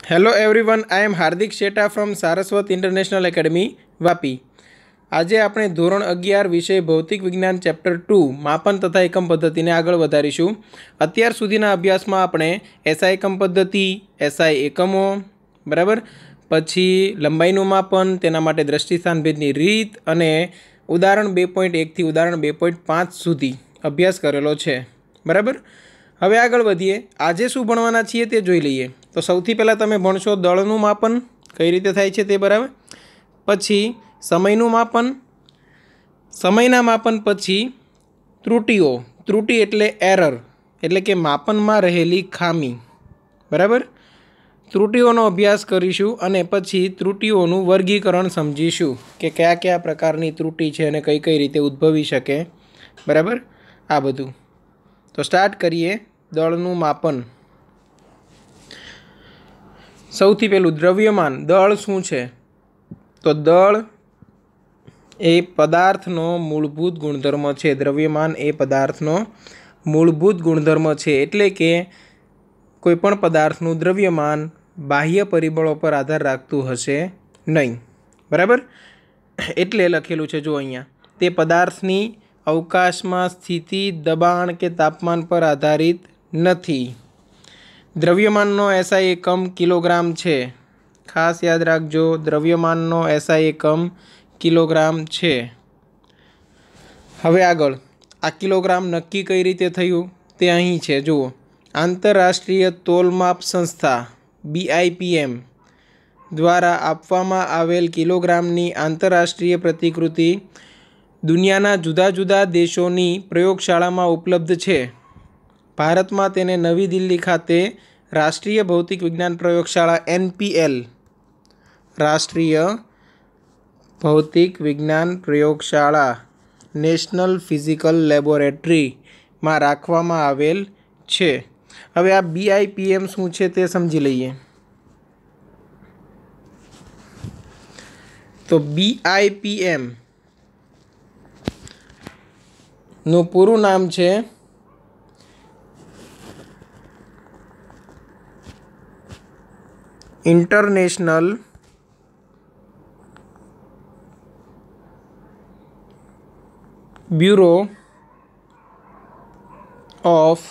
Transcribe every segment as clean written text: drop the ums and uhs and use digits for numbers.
Hello everyone, I am Hardik Shetha from Saraswat International Academy Vapi. આજે આપણે ધોરણ 11 વિષય ભૌતિક વિજ્ઞાન ચેપ્ટર 2 માપન તથા એકમ પદ્ધતિને આગળ વધારીશું। અત્યાર સુધીના અભ્યાસમાં આપણે એસઆઈ એકમ પદ્ધતિ, એસઆઈ એકમો, બરાબર, પછી લંબાઈનું માપન, તેના માટે દ્રષ્ટિસ્થાન ભેદની રીત અને ઉદાહરણ 2.1 થી ઉદાહરણ 2.5 સુધી અભ્યાસ કરેલો છે, બરાબર। હવે આગળ વધીએ। આજે શું ભણવાના છીએ તે જોઈ લઈએ। તો સૌથી પહેલાં તમે ભણશો દળનું માપન કઈ રીતે થાય છે તે, બરાબર। પછી સમયનું માપન, સમયના માપન પછી ત્રુટિઓ, ત્રુટિ એટલે એરર, એટલે કે માપનમાં રહેલી ખામી, બરાબર। ત્રુટિઓનો અભ્યાસ કરીશું અને પછી ત્રુટિઓનું વર્ગીકરણ સમજીશું કે કયા કયા પ્રકારની ત્રુટિ છે અને કઈ કઈ રીતે ઉદ્ભવી શકે, બરાબર। આ બધું તો સ્ટાર્ટ કરીએ। દળનું માપન। સૌથી પહેલું દ્રવ્યમાન। દળ શું છે? તો દળ એ પદાર્થનો મૂળભૂત ગુણધર્મ છે। દ્રવ્યમાન એ પદાર્થનો મૂળભૂત ગુણધર્મ છે, એટલે કે કોઈપણ પદાર્થનું દ્રવ્યમાન બાહ્ય પરિબળો પર આધાર રાખતું હશે નહીં, બરાબર। એટલે લખેલું છે જો અહીંયા, તે પદાર્થની અવકાશમાં સ્થિતિ, દબાણ કે તાપમાન પર આધારિત નથી। દ્રવ્યમાનનો એસઆઈ એકમ કિલોગ્રામ છે, ખાસ યાદ રાખજો। દ્રવ્યમાનનો એસઆઈ એકમ કિલોગ્રામ છે। હવે આગળ, આ કિલોગ્રામ નક્કી કઈ રીતે થયું તે અહીં છે, જુઓ। આંતરરાષ્ટ્રીય તોલમાપ સંસ્થા BIPM દ્વારા આપવામાં આવેલ કિલોગ્રામની આંતરરાષ્ટ્રીય પ્રતિકૃતિ દુનિયાના જુદા જુદા દેશોની પ્રયોગશાળામાં ઉપલબ્ધ છે। ભારતમાં તેને નવી દિલ્હી ખાતે રાષ્ટ્રીય ભૌતિક વિજ્ઞાન પ્રયોગશાળા NPL, રાષ્ટ્રીય ભૌતિક વિજ્ઞાન પ્રયોગશાળા, નેશનલ ફિઝિકલ લેબોરેટરીમાં રાખવામાં આવેલ છે। હવે આ BIPM શું છે તે સમજી લઈએ। તો BIPM નું પૂરું નામ છે international bureau of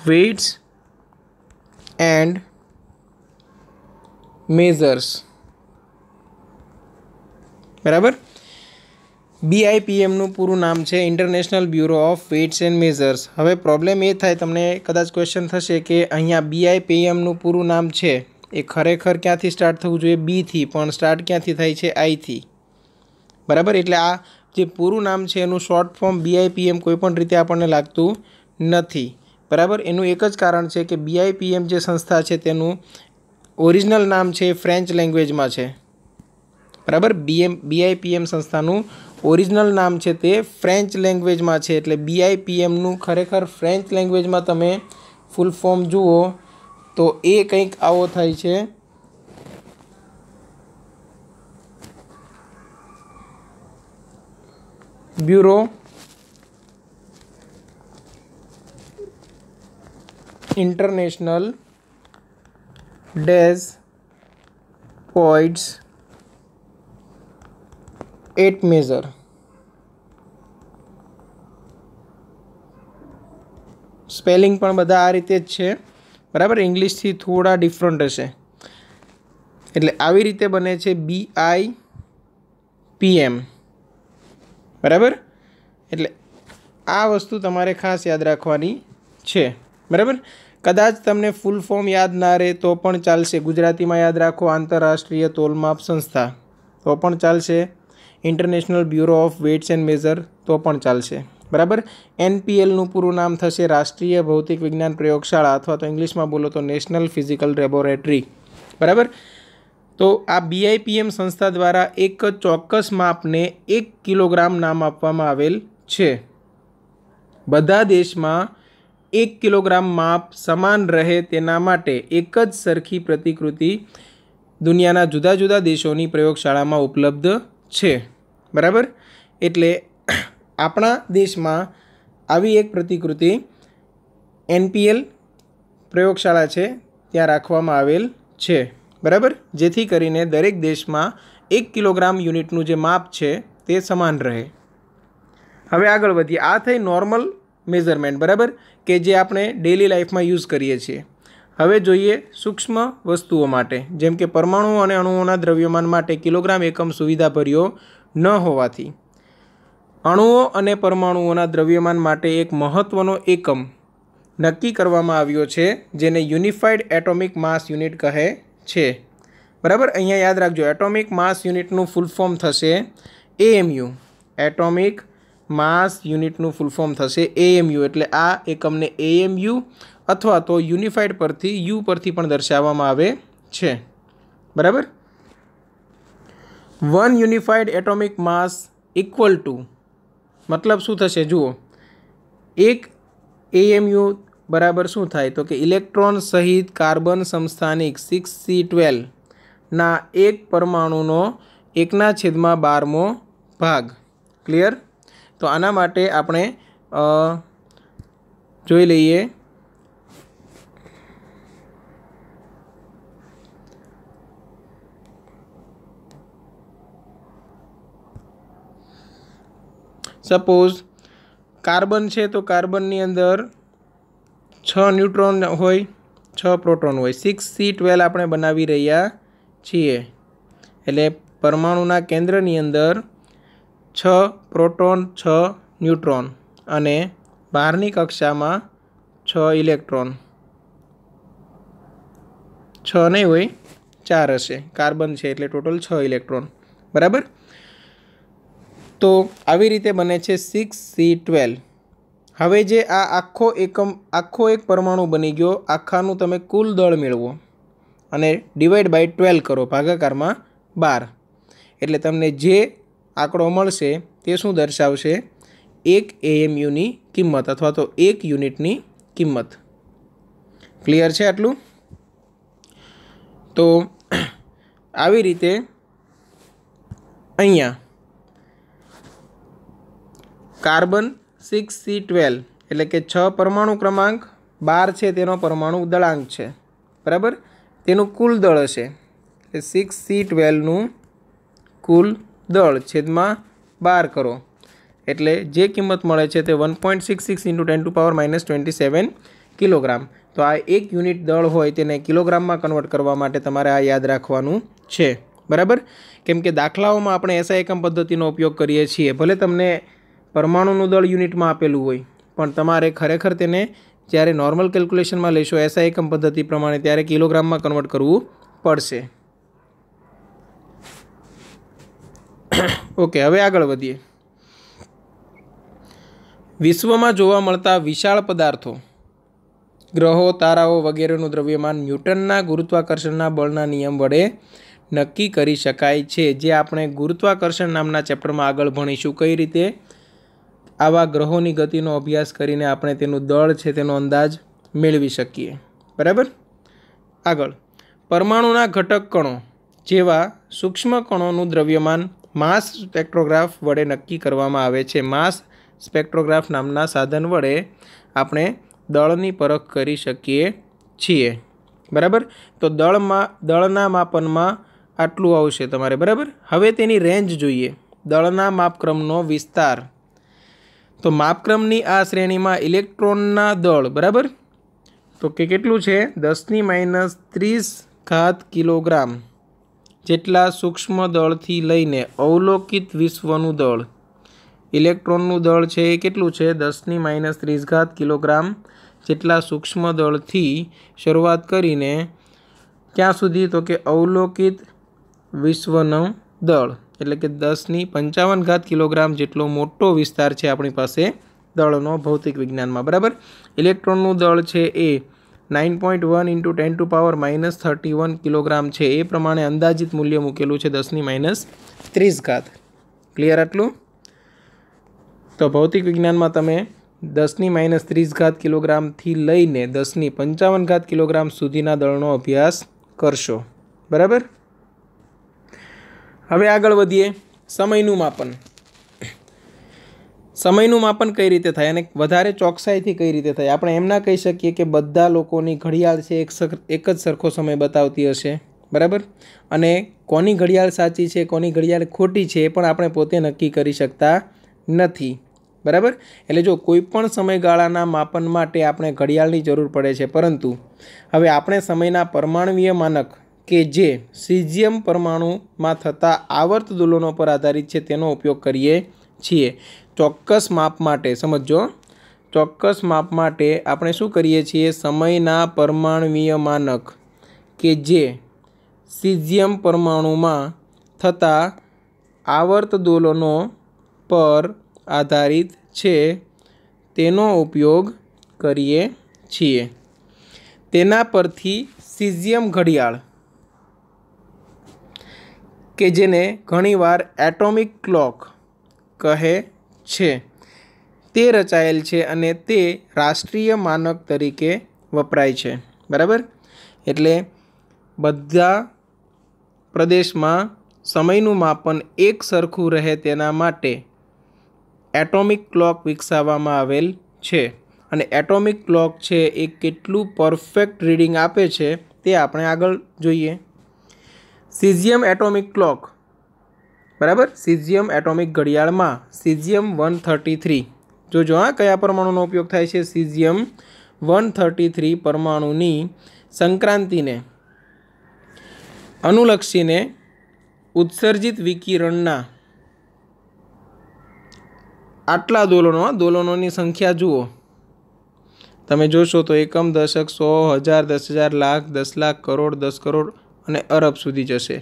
waits and measures, બરાબર। BIPMનું પૂરું નામ છે international bureau of waits and measures. હવે પ્રોબ્લેમ એ થાય, તમને કદાચ ક્વેશ્ચન થશે કે અહીંયા BIPMનું પૂરું નામ છે એ ખરેખર ક્યાંથી સ્ટાર્ટ થવું જોઈએ? બીથી, પણ સ્ટાર્ટ ક્યાંથી થાય છે? આઈથી, બરાબર। એટલે આ જે પૂરું નામ છે એનું શોર્ટ ફોર્મ BIPM કોઈ પણ રીતે આપણને લાગતું નથી, બરાબર। એનું એક જ કારણ છે કે BIPM જે સંસ્થા છે તેનું ઓરિજિનલ નામ છે ફ્રેન્ચ લેંગ્વેજમાં છે, બરાબર। BIPM સંસ્થાનું ઓરિજિનલ નામ છે તે ફ્રેન્ચ લેંગ્વેજમાં છે, એટલે BIPMનું ખરેખર ફ્રેન્ચ લેંગ્વેજમાં તમે ફૂલ ફોર્મ જુઓ તો એ કંઈક આવો થાય છે, Bureau International des Poids et Mesures, spelling પણ બધા આ રીતે જ છે, બરાબર। ઇંગ્લિશથી થોડા ડિફરન્ટ હશે, એટલે આવી રીતે બને છે BIPM, બરાબર। એટલે આ વસ્તુ તમારે ખાસ યાદ રાખવાની છે, બરાબર। કદાચ તમને ફૂલ ફોર્મ યાદ ના રહે તો પણ ચાલશે, ગુજરાતીમાં યાદ રાખો આંતરરાષ્ટ્રીય તોલમાપ સંસ્થા તો પણ ચાલશે, international bureau of waits and measure તો પણ ચાલશે, બરાબર। NPLનું પૂરું નામ થશે રાષ્ટ્રીય ભૌતિક વિજ્ઞાન પ્રયોગશાળા, અથવા તો ઇંગ્લિશમાં બોલો તો નેશનલ ફિઝિકલ લેબોરેટરી, બરાબર। તો આ BIPM સંસ્થા દ્વારા એક ચોક્કસ માપને 1 કિલોગ્રામ નામ આપવામાં આવેલ છે। બધા દેશમાં 1 કિલોગ્રામ માપ સમાન રહે તેના માટે એક જ સરખી પ્રતિકૃતિ દુનિયાના જુદા જુદા દેશોની પ્રયોગશાળામાં ઉપલબ્ધ છે, બરાબર। એટલે આપણા દેશમાં આવી એક પ્રતિકૃતિ NPL પ્રયોગશાળા છે ત્યાં રાખવામાં આવેલ છે, બરાબર, જેથી કરીને દરેક દેશમાં 1 કિલોગ્રામ યુનિટનું જે માપ છે તે સમાન રહે. હવે આગળ વધીએ. આ થઈ નોર્મલ મેઝરમેન્ટ, બરાબર, કે જે આપણે ડેલી લાઈફમાં યુઝ કરીએ છીએ. હવે જોઈએ સૂક્ષ્મ વસ્તુઓ માટે, જેમ કે પરમાણુ અને અણુઓના દ્રવ્યમાન માટે કિલોગ્રામ એકમ સુવિધાભર્યો ન હોવાથી અણુઓ અને પરમાણુઓના દ્રવ્યમાન માટે એક મહત્ત્વનો એકમ નક્કી કરવામાં આવ્યો છે, જેને યુનિફાઈડ એટોમિક માસ યુનિટ કહે છે, બરાબર. અહીંયા યાદ રાખજો, એટોમિક માસ યુનિટનું ફૂલ ફોર્મ થશે AMU. એટોમિક માસ યુનિટનું ફૂલ ફોર્મ થશે AMU. એટલે આ એકમને AMU અથવા તો યુનિફાઈડ પરથી યુ પરથી પણ દર્શાવવામાં આવે છે, બરાબર. 1 unified atomic mass equal to, મતલબ શું થશે જુઓ, એક AMU બરાબર શું થાય તો કે ઇલેક્ટ્રોન સહિત કાર્બન સમસ્થાનિક 6C12 ના એક પરમાણુનો 1/12મો ભાગ. ક્લિયર? તો આના માટે આપણે જોઈ લઈએ. સપોઝ કાર્બન છે તો કાર્બનની અંદર 6 ન્યુટ્રોન હોય, 6 પ્રોટોન હોય. 6C12 આપણે બનાવી રહ્યા છીએ, એટલે પરમાણુના કેન્દ્રની અંદર 6 પ્રોટોન 6 ન્યુટ્રોન અને બહારની કક્ષામાં 6 ઇલેક્ટ્રોન. 6 નહીં હોય, 4 હશે. કાર્બન છે એટલે ટોટલ 6 ઇલેક્ટ્રોન, બરાબર. તો આવી રીતે બને છે 6C12. હવે જે આ આખો એક પરમાણુ બની ગયો, આખાનું તમે કુલ દળ મેળવો અને ડિવાઈડ બાય 12 કરો, ભાગાકારમાં 12, એટલે તમને જે આંકડો મળશે તે શું દર્શાવશે? 1 AMUની કિંમત અથવા તો 1 યુનિટની કિંમત. ક્લિયર છે આટલું? તો આવી રીતે અહીંયા કાર્બન 6C12 એટલે કે 6 પરમાણુ ક્રમાંક, 12 છે તેનો પરમાણુ દળાંક છે, બરાબર. તેનું કુલ દળ હશે, એટલે 6C12નું કુલ દળ છેદમાં 12 કરો, એટલે જે કિંમત મળે છે તે 1.66 × 10⁻⁻27 કિલોગ્રામ. તો આ 1 યુનિટ દળ હોય તેને કિલોગ્રામમાં કન્વર્ટ કરવા માટે તમારે આ યાદ રાખવાનું છે, બરાબર. કેમ કે દાખલાઓમાં આપણે SI એકમ પદ્ધતિનો ઉપયોગ કરીએ છીએ. ભલે તમને પરમાણુનું દળ યુનિટમાં આપેલું હોય, પણ તમારે ખરેખર તેને જ્યારે નોર્મલ કેલ્ક્યુલેશનમાં લેશો SI એકમ પદ્ધતિ પ્રમાણે, ત્યારે કિલોગ્રામમાં કન્વર્ટ કરવું પડશે. ઓકે, હવે આગળ વધીએ. વિશ્વમાં જોવા મળતા વિશાળ પદાર્થો, ગ્રહો, તારાઓ વગેરેનું દ્રવ્યમાન ન્યૂટનના ગુરુત્વાકર્ષણના બળના નિયમ વડે નક્કી કરી શકાય છે, જે આપણે ગુરુત્વાકર્ષણ નામના ચેપ્ટરમાં આગળ ભણીશું. કઈ રીતે આવા ગ્રહોની ગતિનો અભ્યાસ કરીને આપણે તેનું દળ છે તેનો અંદાજ મેળવી શકીએ, બરાબર. આગળ, પરમાણુના ઘટક કણો જેવા સૂક્ષ્મ કણોનું દ્રવ્યમાન માસ સ્પેક્ટ્રોગ્રાફ વડે નક્કી કરવામાં આવે છે. માસ સ્પેક્ટ્રોગ્રાફ નામના સાધન વડે આપણે દળની પરખ કરી શકીએ છીએ, બરાબર. તો દળના માપનમાં આટલું આવશે તમારે, બરાબર. હવે તેની રેન્જ જોઈએ, દળના માપક્રમનો વિસ્તાર. તો માપક્રમની આ શ્રેણીમાં ઇલેક્ટ્રોનના દળ, બરાબર, તો કે કેટલું છે? 10⁻30 કિલોગ્રામ જેટલા સૂક્ષ્મ દળથી લઈને અવલોકિત વિશ્વનું દળ, ઇલેક્ટ્રોનનું દળ છે એ કેટલું છે? 10⁻30 કિલોગ્રામ જેટલા સૂક્ષ્મ દળથી શરૂઆત કરીને ક્યાં સુધી? તો કે અવલોકિત વિશ્વનું દળ, એટલે કે 10⁵ કિલોગ્રામ જેટલો મોટો વિસ્તાર છે આપણી પાસે દળનો ભૌતિક વિજ્ઞાનમાં, બરાબર. ઇલેક્ટ્રોનનું દળ છે એ 9.1 × 10⁻31 કિલોગ્રામ છે. એ પ્રમાણે અંદાજિત મૂલ્ય મૂકેલું છે 10⁻30. ક્લિયર આટલું? તો ભૌતિક વિજ્ઞાનમાં તમે 10⁻30 કિલોગ્રામથી લઈને 10⁵ કિલોગ્રામ સુધીના દળનો અભ્યાસ કરશો, બરાબર. હવે આગળ વધીએ. સમયનું માપન. સમયનું માપન કઈ રીતે થાય અને વધારે ચોકસાઈથી કઈ રીતે થાય? આપણે એમ ના કહી શકીએ કે બધા લોકોની ઘડિયાળ છે એક જ સરખો સમય બતાવતી હશે, બરાબર? અને કોની ઘડિયાળ સાચી છે, કોની ઘડિયાળ ખોટી છે, એ પણ આપણે પોતે નક્કી કરી શકતા નથી, બરાબર? એટલે જો કોઈ પણ સમયગાળાના માપન માટે આપણે ઘડિયાળની જરૂર પડે છે, પરંતુ હવે આપણે સમયના પરમાણુવીય માનક કે જે સીઝિયમ પરમાણુમાં થતા આવર્ત દોલનો પર આધારિત છે તેનો ઉપયોગ કરીએ છીએ। ચોક્કસ માપ માટે સમજો, ચોક્કસ માપ માટે આપણે શું કરીએ છીએ? સમયના પરમાણુવીય માનક કે જે સીઝિયમ પરમાણુમાં થતા આવર્ત દોલનો પર આધારિત છે તેનો ઉપયોગ કરીએ છીએ। તેના પરથી સીઝિયમ ઘડિયાળ કે જેને ઘણીવાર એટોમિક ક્લોક કહે છે તે રચાયેલ છે અને તે રાષ્ટ્રીય માનક તરીકે વપરાય છે, બરાબર? એટલે બધા પ્રદેશમાં સમયનું માપન એક સરખું રહે તેના માટે એટોમિક ક્લોક વિકસાવવામાં આવેલ છે અને એટોમિક ક્લોક છે એ કેટલું પરફેક્ટ રીડિંગ આપે છે તે આપણે આગળ જોઈએ। સીઝિયમ એટોમિક ક્લોક, બરાબર? સીઝિયમ એટોમિક ઘડિયાળમાં સીઝિયમ 133 જોજો હા કયા પરમાણુનો ઉપયોગ થાય છે? સીઝિયમ 133 પરમાણુની સંક્રાંતિને અનુલક્ષીને ઉત્સર્જિત વિકિરણના આટલા દોલનોની સંખ્યા જુઓ, તમે જોશો તો એકમ, દશક, 100, 1000, 10,000, લાખ, 10 લાખ, કરોડ, 10 કરોડ અને અરબ સુધી જશે,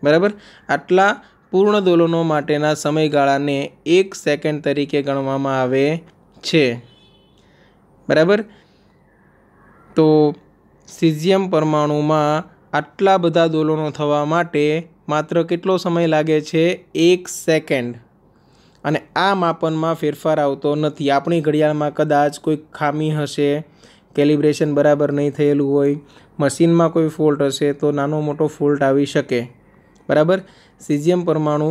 બરાબર? આટલા પૂર્ણ દોલનો માટેના સમયગાળાને 1 સેકન્ડ તરીકે ગણવામાં આવે છે, બરાબર? તો સીઝિયમ પરમાણુમાં આટલા બધા દોલનો થવા માટે માત્ર કેટલો સમય લાગે છે? 1 સેકન્ડ। અને આ માપનમાં ફેરફાર આવતો નથી। આપણી ઘડિયાળમાં કદાચ કોઈ ખામી હશે, કેલિબ્રેશન બરાબર નહીં થયેલું હોય, મશીનમાં કોઈ ફોલ્ટ હશે તો નાનો મોટો ફોલ્ટ આવી શકે, બરાબર? સીઝિયમ પરમાણુ,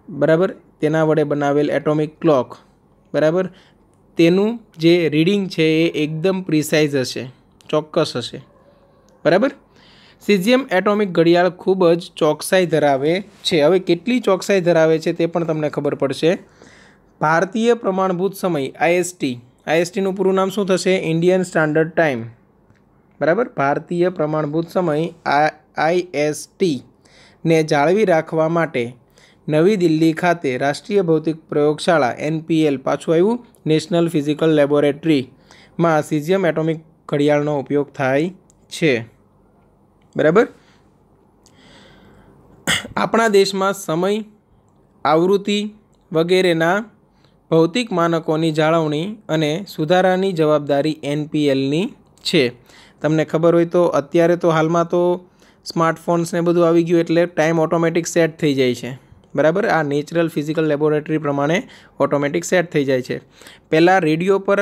બરાબર, તેના વડે બનાવેલ એટોમિક ક્લોક, બરાબર, તેનું જે રીડિંગ છે એ એકદમ પ્રિસાઇઝ હશે, ચોક્કસ હશે, બરાબર? સીઝિયમ એટોમિક ઘડિયાળ ખૂબ જ ચોકસાઈ ધરાવે છે। હવે કેટલી ચોકસાઈ ધરાવે છે તે પણ તમને ખબર પડશે। ભારતીય પ્રમાણભૂત સમય આઈએસટીનું પૂરું નામ શું થશે? ઇન્ડિયન સ્ટાન્ડર્ડ ટાઈમ, બરાબર? ભારતીય પ્રમાણભૂત સમય આઈએસટી ને જાળવી રાખવા માટે નવી દિલ્હી ખાતે રાષ્ટ્રીય ભૌતિક પ્રયોગશાળા એનપીએલ, પાછું આવ્યું, નેશનલ ફિઝિકલ લેબોરેટરીમાં સીઝિયમ એટોમિક ઘડિયાળનો ઉપયોગ થાય છે, બરાબર? આપણા દેશમાં સમય, આવૃત્તિ વગેરેના ભૌતિક માનકોની જાળવણી અને સુધારાની જવાબદારી એનપીએલની છે। તમને ખબર હોય તો અત્યારે તો હાલમાં તો સ્માર્ટફોન્સ ને બધું આવી ગયું એટલે ટાઈમ ઓટોમેટિક સેટ થઈ જાય છે, બરાબર? આ નેચરલ ફિઝિકલ લેબોરેટરી પ્રમાણે ઓટોમેટિક સેટ થઈ જાય છે। પહેલાં રેડિયો પર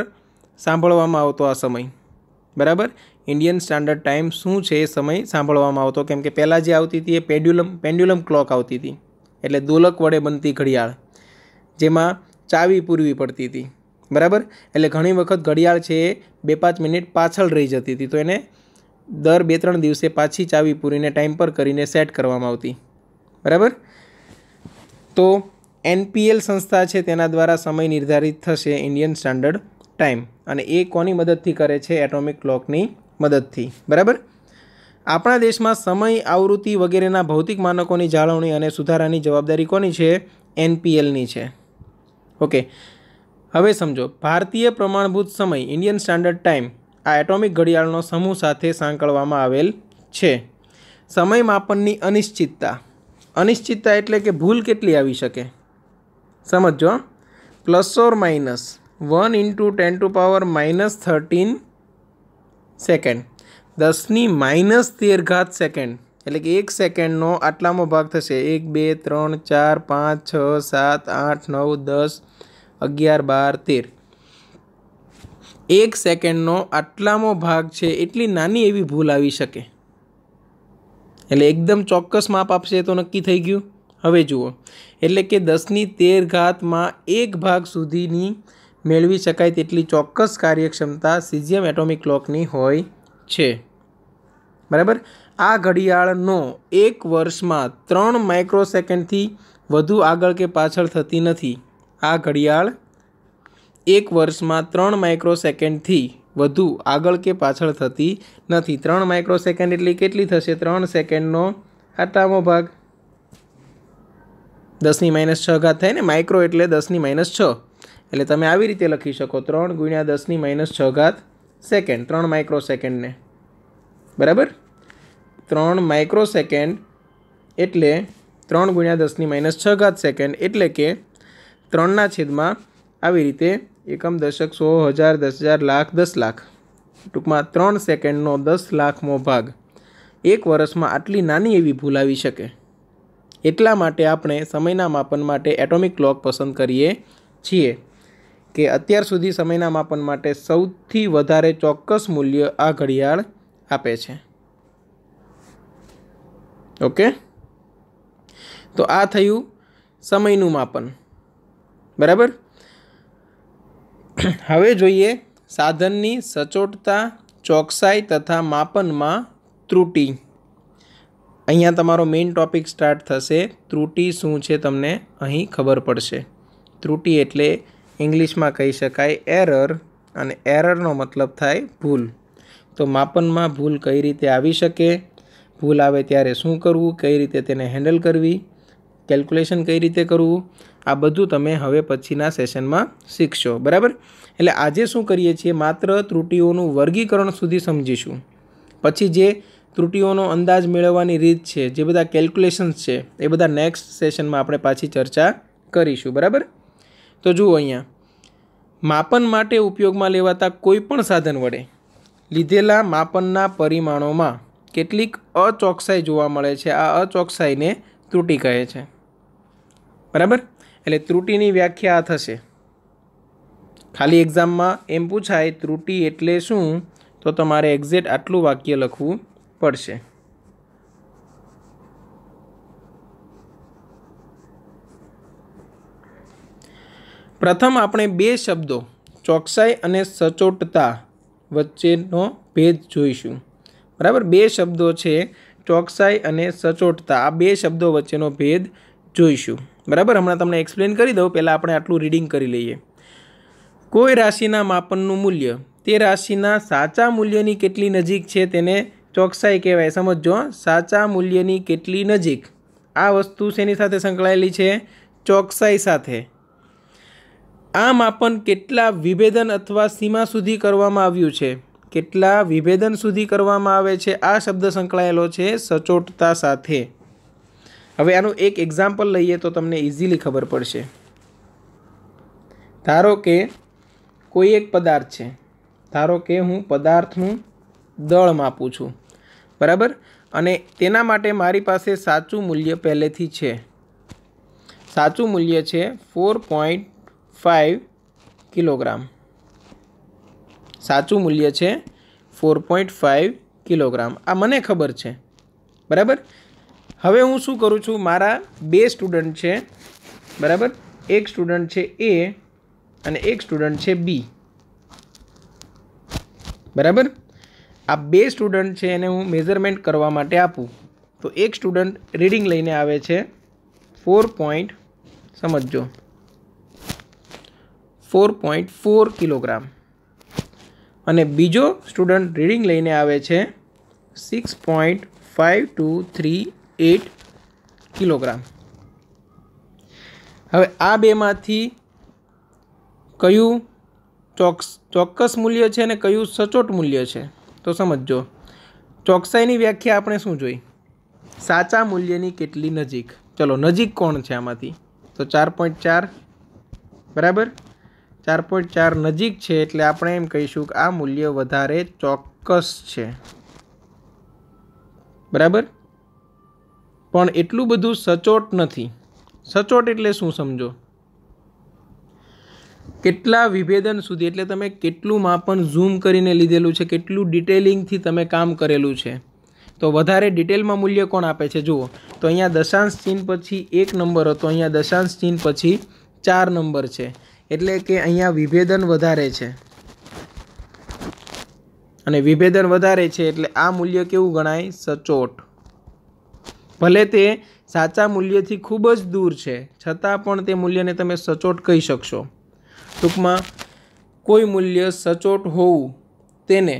સાંભળવામાં આવતો આ સમય, બરાબર? ઇન્ડિયન સ્ટાન્ડર્ડ ટાઈમ શું છે એ સમય સાંભળવામાં આવતો, કેમ કે પહેલાં જે આવતી હતી એ પેન્ડ્યુલમ ક્લોક આવતી હતી, એટલે દોલક વડે બનતી ઘડિયાળ જેમાં ચાવી પૂરવી પડતી હતી, બરાબર? એટલે ઘણી વખત ઘડિયાળ છે એ 2-5 મિનિટ પાછળ રહી જતી હતી, તો એને દર 2-3 દિવસે પાછી ચાવી પૂરીને ટાઈમ પર કરીને સેટ કરવામાં આવતી, બરાબર? તો એનપીએલ સંસ્થા છે તેના દ્વારા સમય નિર્ધારિત થશે ઇન્ડિયન સ્ટાન્ડર્ડ ટાઈમ, અને એ કોની મદદથી કરે છે? એટોમિક ક્લોકની મદદથી, બરાબર? આપણા દેશમાં સમય, આવૃત્તિ વગેરેના ભૌતિક માનકોની જાળવણી અને સુધારાની જવાબદારી કોની છે? એનપીએલની છે, ઓકે। હવે સમજો, ભારતીય પ્રમાણભૂત સમય ઇન્ડિયન સ્ટાન્ડર્ડ ટાઈમ આ એટોમિક ઘડિયાળનો સમૂહ સાથે સાંકળવામાં આવેલ છે। સમય માપનની અનિશ્ચિતતા એટલે કે ભૂલ કેટલી આવી શકે? સમજો, ±1 × 10⁻13 સેકન્ડ, 10⁻13 સેકન્ડ, એટલે કે 1 સેકન્ડનો આટલામો ભાગ થશે 1, 2, 3, 4, 5, 6, 7, 8, 9, 10, 11, 12, 13, 1 સેકન્ડનો આટલામો ભાગ છે એટલી નાની એવી ભૂલ આવી શકે, એટલે એકદમ ચોક્કસ માપ આપશે તો નક્કી થઈ ગયું। હવે જુઓ, એટલે કે 10^13 માં 1 ભાગ સુધીની મેળવી શકાય તેટલી ચોક્કસ કાર્યક્ષમતા સીઝિયમ એટોમિક ક્લોકની હોય છે, બરાબર। આ ઘડિયાળનો 1 વર્ષમાં 3 માઇક્રોસેકન્ડથી વધુ આગળ કે પાછળ થતી નથી। આ ઘડિયાળ 1 વર્ષમાં 3 માઇક્રોસેકન્ડથી વધુ આગળ કે પાછળ થતી નથી। 3 માઇક્રોસેકન્ડ એટલે કેટલી થશે? 3 સેકન્ડનો આટલામો ભાગ, 10⁻6 થાય ને। માઇક્રો એટલે 10⁻6, એટલે તમે આવી રીતે લખી શકો 3 × 10⁻6 સેકન્ડ, 3 માઇક્રોસેકન્ડને, બરાબર। 3 માઇક્રોસેકન્ડ એટલે 3 × 10⁻6 સેકન્ડ, એટલે કે 3ના છેદમાં આવી રીતે એકમ, દશક, 100, 1000, 10,000, લાખ, 10 લાખ, ટૂંકમાં 3 સેકન્ડનો 10 લાખમો ભાગ 1 વર્ષમાં આટલી નાની એવી ભૂલ આવી શકે। એટલા માટે આપણે સમયના માપન માટે એટોમિક ક્લોક પસંદ કરીએ છીએ કે અત્યાર સુધી સમયના માપન માટે સૌથી વધારે ચોક્કસ મૂલ્ય આ ઘડિયાળ આપે છે। ઓકે, તો આ થયું સમયનું માપન, બરાબર। હવે જોઈએ સાધનની સચોટતા, ચોકસાઈ તથા માપનમાં ત્રુટિ। અહીંયા તમારો મેઇન ટોપિક સ્ટાર્ટ થશે। ત્રુટિ શું છે તમને અહીં ખબર પડશે। ત્રુટિ એટલે ઇંગ્લિશમાં કહી શકાય એરર, અને એરરનો મતલબ થાય ભૂલ। તો માપનમાં ભૂલ કઈ રીતે આવી શકે, ભૂલ આવે ત્યારે શું કરવું, કઈ રીતે તેને હેન્ડલ કરવી, કેલ્ક્યુલેશન કઈ રીતે કરવું, આ બધું તમે હવે પછીના સેશનમાં શીખશો, બરાબર। એટલે આજે શું કરીએ છીએ, માત્ર ત્રુટિઓનું વર્ગીકરણ સુધી સમજીશું। પછી જે ત્રુટિઓનો અંદાજ મેળવવાની રીત છે, જે બધા કેલ્ક્યુલેશન્સ છે, એ બધા નેક્સ્ટ સેશનમાં આપણે પાછી ચર્ચા કરીશું, બરાબર। તો જુઓ, અહીંયા માપન માટે ઉપયોગમાં લેવાતા કોઈ પણ સાધન વડે લીધેલા માપનના પરિમાણોમાં કેટલીક અચોકસાઈ જોવા મળે છે। આ અચોકસાઈને ત્રુટિ કહે છે, બરાબર। એટલે ત્રુટિની વ્યાખ્યા આ થશે। ખાલી એક્ઝામમાં એમ પૂછાય ત્રુટિ એટલે શું, તો તમારે એક્ઝેક્ટ આટલું વાક્ય લખવું પડશે। પ્રથમ આપણે બે શબ્દો ચોકસાઈ અને સચોટતા વચ્ચેનો ભેદ જોઈશું, બરાબર। બે શબ્દો છે ચોકસાઈ અને સચોટતા, આ બે શબ્દો વચ્ચેનો ભેદ જોઈશું, બરાબર। હમણાં તમને એક્સપ્લેન કરી દઉં, પહેલાં આપણે આટલું રીડિંગ કરી લઈએ। કોઈ રાશિના માપનનું મૂલ્ય તે રાશિના સાચા મૂલ્યની કેટલી નજીક છે તેને ચોકસાઈ કહેવાય। સમજો, સાચા મૂલ્યની કેટલી નજીક, આ વસ્તુ શેની સાથે સંકળાયેલી છે? ચોકસાઈ સાથે। આ માપન કેટલા વિભેદન અથવા સીમા સુધી કરવામાં આવ્યું છે, કેટલા વિભેદન સુધી કરવામાં આવે છે, આ શબ્દ સંકળાયેલો છે સચોટતા સાથે। હવે આનું એક એક્ઝામ્પલ લઈએ તો તમને ઇઝીલી ખબર પડશે। ધારો કે કોઈ એક પદાર્થ છે, ધારો કે હું પદાર્થનું દળ માપું છું, બરાબર, અને તેના માટે મારી પાસે સાચું મૂલ્ય પહેલેથી છે। સાચું મૂલ્ય છે 4.5 કિલોગ્રામ, સાચું મૂલ્ય છે 4.5 કિલોગ્રામ, આ મને ખબર છે, બરાબર। હવે હું શું કરું છું, મારા બે સ્ટુડન્ટ છે, બરાબર, એક સ્ટુડન્ટ છે એ અને એક સ્ટુડન્ટ છે બી, બરાબર। આ બે સ્ટુડન્ટ છે એને હું મેઝરમેન્ટ કરવા માટે આપું તો એક સ્ટુડન્ટ રીડિંગ લઈને આવે છે 4.4 કિલોગ્રામ અને બીજો સ્ટુડન્ટ રીડિંગ લઈને આવે છે 6.5238 કિલોગ્રામ। હવે આ બેમાંથી કયું ચોક્કસ મૂલ્ય છે અને કયું સચોટ મૂલ્ય છે, તો સમજો। ચોકસાઈની વ્યાખ્યા આપણે શું જોઈ, સાચા મૂલ્યની કેટલી નજીક। ચલો, નજીક કોણ છે આમાંથી, તો 4.4, બરાબર। 4.4 નજીક છે એટલે આપણે એમ કહીશું કે આ મૂલ્ય વધારે ચોક્કસ છે, બરાબર, પણ એટલું બધું સચોટ નથી। સચોટ એટલે શું સમજો, કેટલા વિભેદન સુધી, એટલે તમે કેટલું માપન ઝૂમ કરીને લીધેલું છે, કેટલું ડિટેલિંગથી તમે કામ કરેલું છે, तो वधारे डिटेलमां मूल्य कोण आपे छे जुओ तो अहींया दशांश चिन्ह पछी 1 नंबर हतो, अहींया दशांश चिन्ह पछी 4 नंबर छे, एटले के अहींया विभेदन वधारे छे अने विभेदन वधारे छे एटले आ मूल्य केवुं गणाय? सचोट। भले ते साचा मूल्यथी खूब ज दूर छे छतां पण ते मूल्यने तमे सचोट कही शकशो। टूंकमां कोई मूल्य सचोट होवुं तेने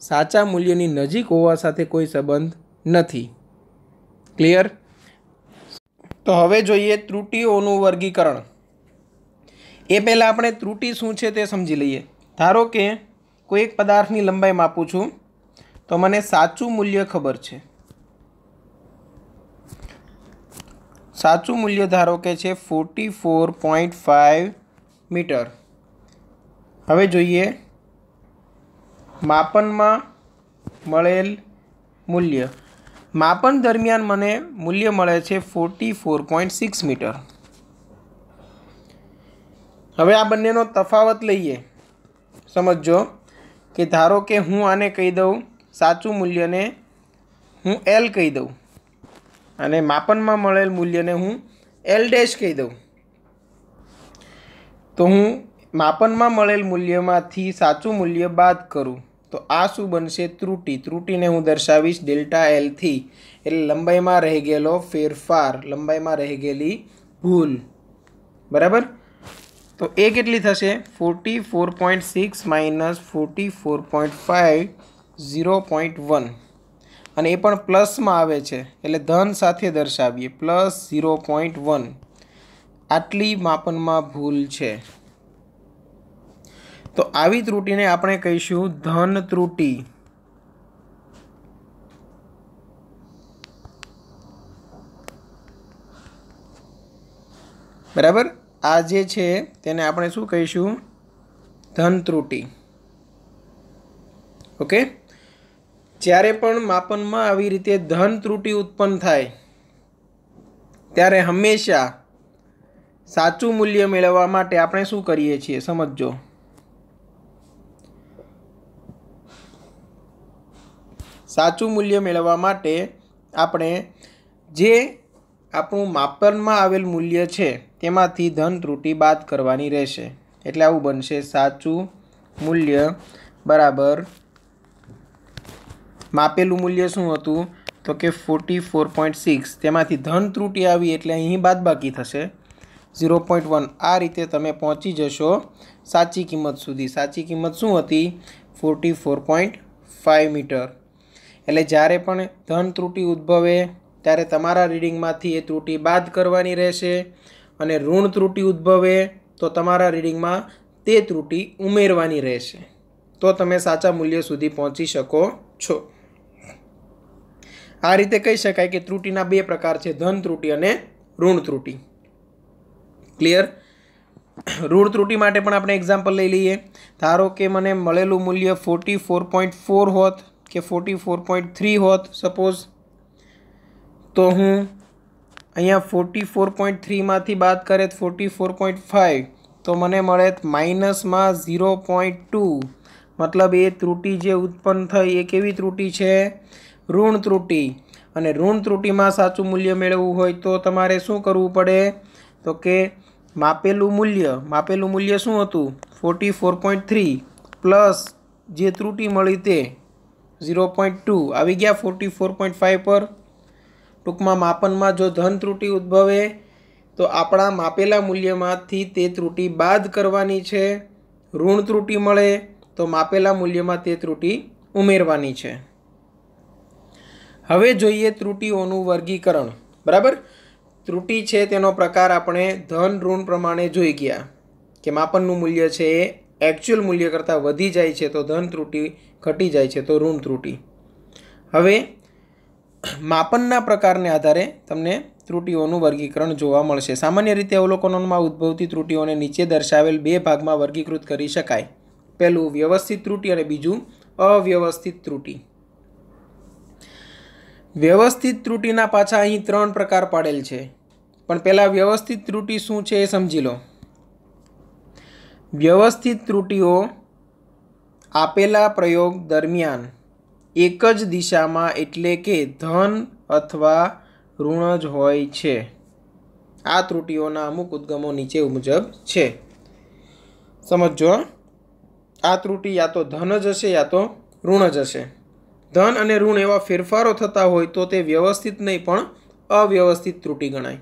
साचा मूल्यनी नजीक होवा साथे कोई संबंध नथी। क्लियर? तो हवे जोईए त्रुटिओनुं वर्गीकरण। ए पहेला आपणे त्रुटि शुं छे ते समजी लईए। धारो के कोई एक पदार्थनी लंबाई मापुं छुं तो मने साचुं मूल्य खबर छे। साचुं मूल्य धारो के छे 44.5 मीटर। हवे जोईए मापनमां मळेल मूल्य। मापन दरमियान मने मूल्य मळे छे 44.6 मीटर। हवे आ बंनेनो तफावत लईए। समझो कि धारो के हूँ आने कही दऊँ साचुं मूल्यने हूँ एल कही दऊँ अने मापनमां मळेल मूल्यने हूँ एल डैश कही दऊँ। तो हूँ मापनमां मळेल मूल्यमांथी साचुं मूल्य बाद करूँ तो आ शुं बनशे? त्रुटि। त्रुटिने हूँ दर्शावीश डेल्टा एल थी, एटले लंबाईमां रही गेलो फेरफार, लंबाईमां रही गेली भूल। बराबर? तो ए केटली थशे? 44.6 माइनस 44.5 0.1 अने ए पण प्लस में आवे छे एटले धन साथे दर्शावीए प्लस 0.1। आटली मापन में भूल छे तो आवी त्रुटिने आपणे कहीशुं धन त्रुटि। बराबर? आ जे छे तेने आपणे शुं कहीशुं? धन त्रुटि। ओके? ज्यारे पण मापनमां आवी रीते धन त्रुटि उत्पन्न थाय त्यारे हमेशा साचुं मूल्य मेळववा माटे आपणे शुं करीए छीए? समजजो। साचुं मूल्य मेळववा माटे आपणे जे આપણું માપનમાં આવેલ મૂલ્ય છે તેમાંથી ધન ત્રુટિ બાદ કરવાની રહેશે। એટલે આવું બનશે સાચું મૂલ્ય બરાબર માપેલું મૂલ્ય શું હતું તો કે 44.6 તેમાંથી ધન ત્રુટિ આવી એટલે અહીં બાદબાકી થશે 0.1। આ રીતે તમે પહોંચી જશો સાચી કિંમત સુધી। સાચી કિંમત શું હતી? 44.5 મીટર। એટલે જ્યારે પણ ધન ત્રુટિ ઉદ્ભવે ત્યારે તમારા રીડિંગમાંથી એ ત્રુટિ બાદ કરવાની રહેશે અને ઋણ ત્રુટિ ઉદ્ભવે તો તમારા રીડિંગમાં તે ત્રુટિ ઉમેરવાની રહેશે તો તમે સાચા મૂલ્ય સુધી પહોંચી શકો છો। આ રીતે કહી શકાય કે ત્રુટિના બે પ્રકાર છે, ધન ત્રુટિ અને ઋણ ત્રુટિ। ક્લિયર? ઋણ ત્રુટિ માટે પણ આપણે એક્ઝામ્પલ લઈ લઈએ। ધારો કે મને મળેલું મૂલ્ય 44.4 હોત કે 44.3 હોત સપોઝ, तो हूँ अहींया 44.3 मांथी बात करे 44.5 तो मने मळे माइनस में 0.2। मतलब ये त्रुटि जे उत्पन्न थई ए केवी त्रुटि छे? ऋण त्रुटि। अने ऋण त्रुटि में साचुं मूल्य मेळवવું होय तो तमारे शुं करवुं पड़े? तो के मापेलुं मूल्य शुं हतुं? 44.3 प्लस जे त्रुटि मळी ते 0.2 आवी गया 44.5 पर। टूंकमां मापनमां जो धन त्रुटि उद्भवे तो आपणा मापेला मूल्यमांथी ते त्रुटि बाद करवानी छे। ऋण त्रुटि मळे तो मापेला मूल्यमां ते त्रुटि उमेरवानी छे। हवे जोईए त्रुटिओनुं वर्गीकरण। बराबर? त्रुटि छे तेनो प्रकार आपणे धन ऋण प्रमाणे जोई गया के मापननुं मूल्य छे ए एक्चुअल मूल्य करता वधी जाय छे तो धन त्रुटि, घटी जाय छे तो ऋण त्रुटि। हवे मापनना प्रकारने आधारे तमने त्रुटिओनुं वर्गीकरण जोवा मळशे। सामान्य रीते अवलोकनोमां उद्भवती त्रुटिओने नीचे दर्शावेल बे भागमां वर्गीकृत करी शकाय। पहेलुं व्यवस्थित त्रुटि अने बीजुं अव्यवस्थित त्रुटि। व्यवस्थित त्रुटिना पाछा अहीं 3 प्रकार पाडेल छे, पण पहेला व्यवस्थित त्रुटि शुं छे ए समजी लो। व्यवस्थित त्रुटिओ आपेला प्रयोग दरमियान एक ज दिशामां एटले के धन अथवा ऋण ज होय छे। आ त्रुटिओना अमुक उद्गमो नीचे मुजब छे। समझो, आ त्रुटि या तो धन ज हशे या तो ऋण ज हशे। धन अने ऋण एवा फेरफारो थता होय तो ते व्यवस्थित नहीं पण अव्यवस्थित त्रुटि गणाय।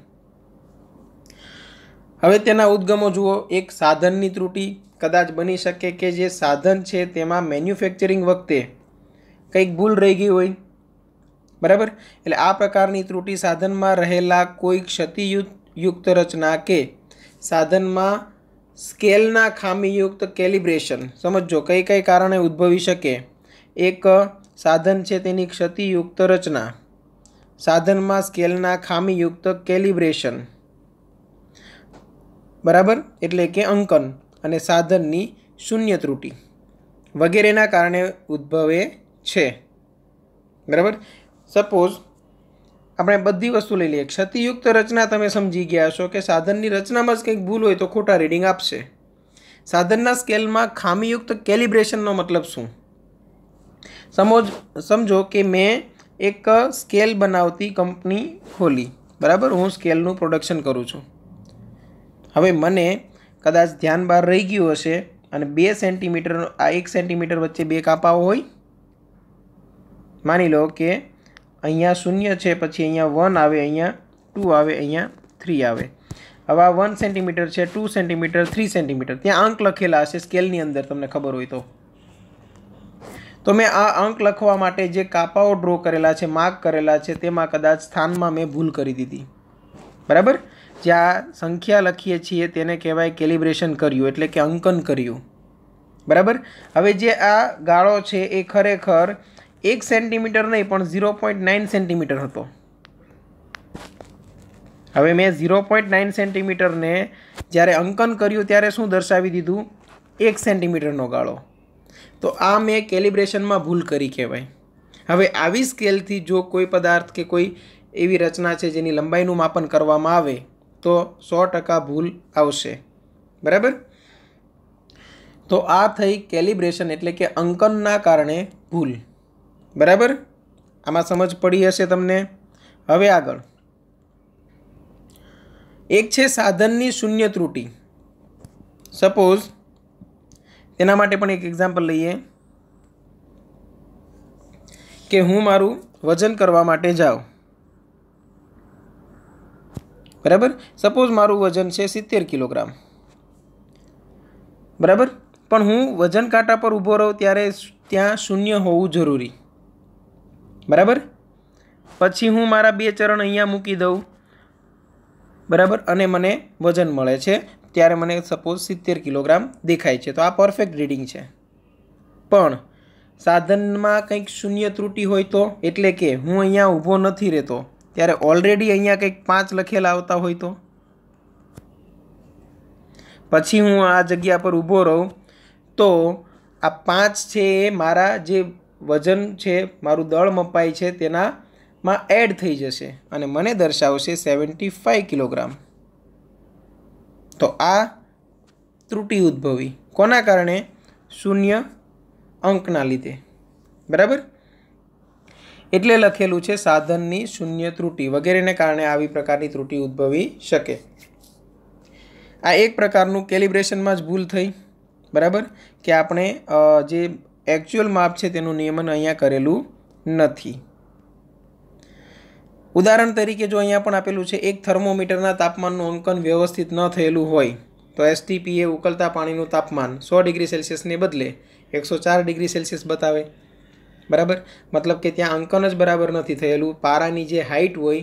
हवे तेना उद्गमो जुओ। एक साधननी त्रुटि कदाच बनी शके के जे साधन छे तेमां मेन्युफेक्चरिंग वखते कंईक भूल रही गई होय, बराबर। एटले आ प्रकारनी त्रुटि साधनमा रहेला कोई क्षतियुक्त रचना के साधनमा स्केलना खामीयुक्त केलिब्रेशन। समझो कई कई कारणे उद्भवी शके। एक साधन छे तेनी क्षतियुक्त रचना, साधनमा स्केलना खामीयुक्त केलिब्रेशन, बराबर, एटले के अंकन अने साधननी शून्य त्रुटि वगैरेना कारणे उद्भवे छे, बराबर। सपोज આપણે બધી વસ્તુ લઈ લઈએ। ક્ષતિયુક્ત રચના તમે સમજી ગયા છો કે સાધનની રચનામાં જ કંઈક ભૂલ હોય તો ખોટા રીડિંગ આપશે। સાધનના સ્કેલમાં ખામીયુક્ત કેલિબ્રેશનનો મતલબ શું? સમજો કે મેં એક સ્કેલ બનાવતી કંપની ખોલી, બરાબર। હું સ્કેલનું પ્રોડક્શન કરું છું। હવે મને કદાચ ધ્યાન બહાર રહી ગયું હશે અને 2 સેન્ટીમીટર આ 1 સેન્ટીમીટર વચ્ચે 2 કાપાઓ હોય। માની લો કે અહીંયા 0 છે, પછી અહીંયા 1 આવે, અહીંયા 2 આવે, અહીંયા 3 આવે। હવે આ 1 સેન્ટીમીટર છે, 2 સેન્ટીમીટર, 3 સેન્ટીમીટર, ત્યાં અંક લખેલા હશે સ્કેલની અંદર, તમને ખબર હોય તો મેં આ અંક લખવા માટે જે કાપાઓ ડ્રો કરેલા છે, માર્ક કરેલા છે, તેમાં કદાચ સ્થાનમાં મેં ભૂલ કરી દીધી, બરાબર। જ્યાં સંખ્યા લખીએ છીએ તેને કહેવાય કેલિબ્રેશન કર્યું, એટલે કે અંકન કર્યું, બરાબર। હવે જે આ ગાળો છે એ ખરેખર 1 સેન્ટીમીટર नहीं पण 0.9 सेंटीमीटर हतो। हवे मैं 0.9 सेंटीमीटर ने ज्यारे अंकन कर्युं त्यारे शुं दर्शावी दीधुं? 1 सेंटीमीटर नो गाळो। तो आ मैं केलिब्रेशन में भूल करी कहेवाय। हवे आवी स्केल थी जो कोई पदार्थ के कोई एवी रचना छे जेनी लंबाईनुं मापन करवामां आवे तो 100% भूल आवशे, बराबर। तो आ थई केलिब्रेशन एटले के अंकनना कारणे भूल, बराबर। आमां समझ पड़ी हशे तमने। हवे आगळ एक छे साधननी शून्य त्रुटि। सपोज तेना माटे पण एक एक्जाम्पल लईए के हूँ मारू वजन करवा माटे जाऊँ, बराबर। सपोज मारू वजन छे 70 किलोग्राम, बराबर। पण हूँ वजन कांटा पर ऊभो रहूँ त्यारे त्यां शून्य होवुं जरूरी, बराबर। पछी हूँ मारा 2 चरण अहींया मूकी दऊँ, बराबर, अने मने वजन मळे छे त्यारे मने सपोज 70 किलोग्राम देखाय छे। तो आ परफेक्ट रीडिंग छे। पण साधनमा कंईक शून्य त्रुटि होय तो, एटले के हूँ अहींया ऊभो नथी रहेतो त्यारे ऑलरेडी अहींया कंईक 5 लखेला आवता होय तो पछी हूँ आ जग्या पर ऊभो रहूँ तो आ 5 छे मारा जे वजन छे, मारू दळ मपाई छे तेना मां एड थई जशे अने मने दर्शावशे 75 किलोग्राम। तो आ त्रुटि उद्भवी कोना कारणे? शून्य अंकना लीधे, बराबर। एटले लखेलुं छे साधननी शून्य त्रुटि वगैरेने कारणे आवी प्रकारनी त्रुटि उद्भवी शके। आ एक प्रकारनुं केलिब्रेशनमां ज भूल थई, बराबर, के आपणे जे एक्चुअल माप है तेनु नियमन अहींया करेलू नथी। उदाहरण तरीके जो अहींया पण आपेलू छे, एक थर्मोमीटरना तापमाननुं अंकन व्यवस्थित न थयेलुं होय तो एसटीपीए उकळता पाणीनुं तापमान 100 डिग्री सेल्सियस ने बदले 104 डिग्री सेल्सियस बतावे, बराबर। मतलब के त्यां अंकन ज बराबर नथी थयेलुं। पारानी जे हाइट होय,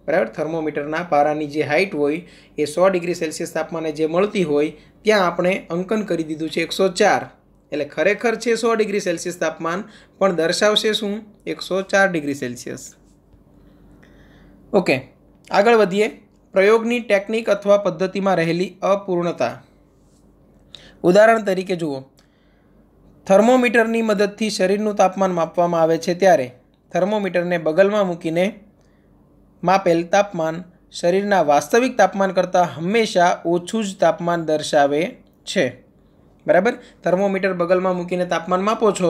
बराबर, थर्मोमीटरना पारानी जे हाइट होय ए 100 डिग्री सेल्सियस तापमाने जे मळती होय त्यां आपणे अंकन करी दीधुं छे 104। એટલે ખરેખર છે 100 ડિગ્રી સેલ્સિયસ તાપમાન, પણ દર્શાવશે શું? 104 ડિગ્રી સેલ્સિયસ। ઓકે, આગળ વધીએ। પ્રયોગની ટેકનિક अथवा પદ્ધતિમાં રહેલી અપૂર્ણતા। ઉદાહરણ તરીકે જુઓ, થર્મોમીટરની મદદથી શરીરનું તાપમાન માપવામાં આવે છે ત્યારે થર્મોમીટરને બગલમાં મૂકીને માપેલ તાપમાન શરીરના વાસ્તવિક તાપમાન કરતાં હંમેશા ઓછું જ તાપમાન દર્શાવે છે, बराबर। थर्मोमीटर बगल में मूकीने तापमान मापो छो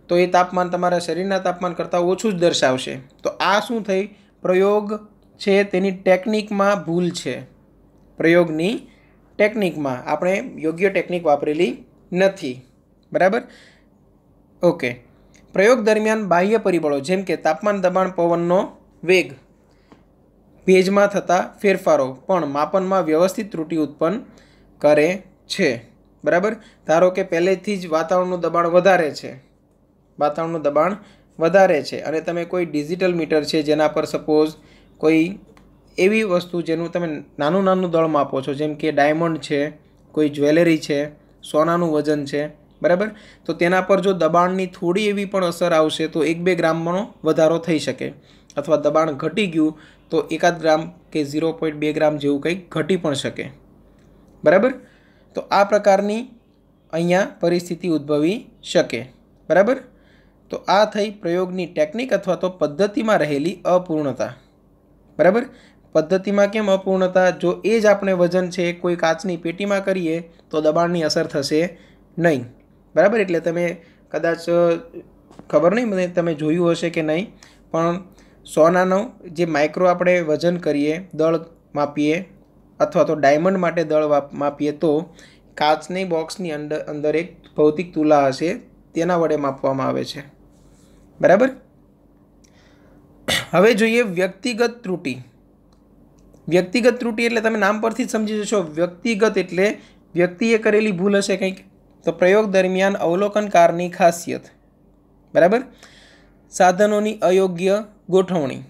તો એ તાપમાન તમારા શરીરના તાપમાન કરતાં ઓછું જ દર્શાવશે। તો આ શું થઈ? પ્રયોગ છે તેની ટેકનિકમાં ભૂલ છે। પ્રયોગની ટેકનિકમાં આપણે યોગ્ય ટેકનિક વાપરેલી નથી, બરાબર? ઓકે। પ્રયોગ દરમિયાન બાહ્ય પરિબળો જેમ કે તાપમાન, દબાણ, પવનનો વેગ, ભેજમાં થતા ફેરફારો પણ માપનમાં વ્યવસ્થિત ત્રુટિ ઉત્પન્ન કરે છે, બરાબર? ધારો કે પહેલેથી જ વાતાવરણનું દબાણ વધારે છે અને તમે કોઈ ડિજિટલ મીટર છે જેના પર સપોઝ કોઈ એવી વસ્તુ જેનું તમે નાનું દળ માપો છો, જેમ કે ડાયમંડ છે, કોઈ જ્વેલરી છે, સોનાનું વજન છે, બરાબર? તો તેના પર જો દબાણની થોડી એવી પણ અસર આવશે તો 1-2 ગ્રામનો વધારો થઈ શકે, અથવા દબાણ ઘટી ગયું તો 1 ગ્રામ કે 0.2 ગ્રામ જેવું કંઈક ઘટી પણ શકે, બરાબર? તો આ પ્રકારની અહીંયા પરિસ્થિતિ ઉદ્ભવી શકે, બરાબર? તો આ થઈ પ્રયોગની ટેકનિક અથવા તો પદ્ધતિમાં રહેલી અપૂર્ણતા, બરાબર? પદ્ધતિમાં કેમ અપૂર્ણતા? જો એ જ આપણે વજન છે કોઈ કાચની પેટીમાં કરીએ તો દબાણની અસર થશે નહીં, બરાબર? એટલે તમે કદાચ ખબર નહીં મને તમે જોયું હશે કે નહીં, પણ સોનાનો જે માઇક્રો આપણે વજન કરીએ, દળ માપીએ અથવા તો ડાયમંડ માટે દળ માપીએ તો કાચની બોક્સની અંદર એક ભૌતિક તુલા હશે, તેના વડે માપવામાં આવે છે, બરાબર? હવે જોઈએ વ્યક્તિગત ત્રુટિ। વ્યક્તિગત ત્રુટિ એટલે તમે નામ પરથી જ સમજી જશો, વ્યક્તિગત એટલે વ્યક્તિએ કરેલી ભૂલ હશે કંઈક। તો પ્રયોગ દરમિયાન અવલોકનકારની ખાસિયત, બરાબર? સાધનોની અયોગ્ય ગોઠવણી